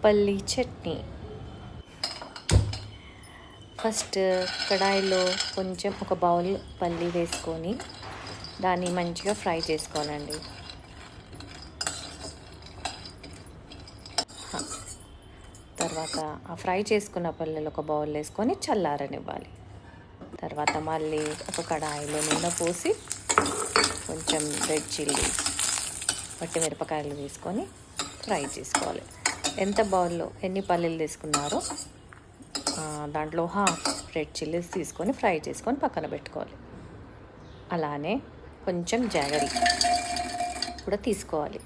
పల్లీ చట్నీ. ఫస్ట్ కడాయిలో కొంచెం ఒక బౌల్ పల్లీ వేసుకొని దాన్ని మంచిగా ఫ్రై చేసుకోవాలండి. తర్వాత ఆ ఫ్రై చేసుకున్న పల్లీలు ఒక బౌల్ వేసుకొని చల్లారనివ్వాలి. తర్వాత మళ్ళీ ఒక కడాయిలో నూనె పోసి కొంచెం రెడ్ చిల్లీ మిరపకాయలు వేసుకొని ఫ్రై చేసుకోవాలి. ఎంత బౌల్లో ఎన్ని పల్లీలు తీసుకున్నారో దాంట్లో హాఫ్ రెడ్ చిల్లీస్ తీసుకొని ఫ్రై చేసుకొని పక్కన పెట్టుకోవాలి. అలానే కొంచెం జాగరీ కూడా తీసుకోవాలి.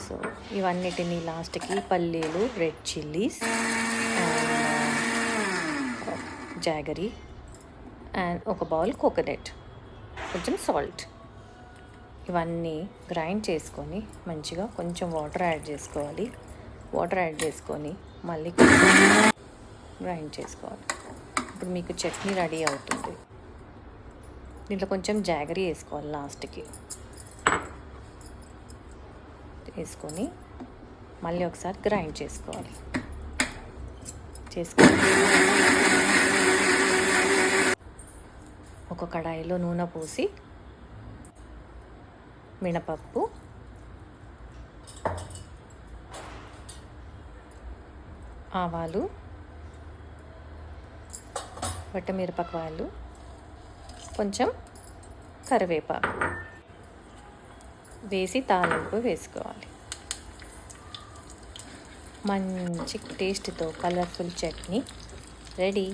సో ఇవన్నిటిని లాస్ట్కి పల్లీలు, red chillies and jaggery and ఒక బౌల్ కోకోనట్, కొంచెం సాల్ట్, ఇవన్నీ గ్రైండ్ చేసుకొని మంచిగా కొంచెం వాటర్ యాడ్ చేసుకోవాలి. వాటర్ యాడ్ చేసుకొని మళ్ళీ గ్రైండ్ చేసుకోవాలి. ఇప్పుడు మీకు చట్నీ రెడీ అవుతుంది. దీంట్లో కొంచెం జాగరీ వేసుకోవాలి లాస్ట్కి. వేసుకొని మళ్ళీ ఒకసారి గ్రైండ్ చేసుకోవాలి. ఒక కడాయిలో నూనె పోసి మినపప్పు, ఆవాలు, మిరపకాయలు, కొంచెం కరివేపాకు వేసి తాలింపు వేసుకోవాలి. మంచి టేస్ట్తో కలర్ఫుల్ చట్నీ రెడీ.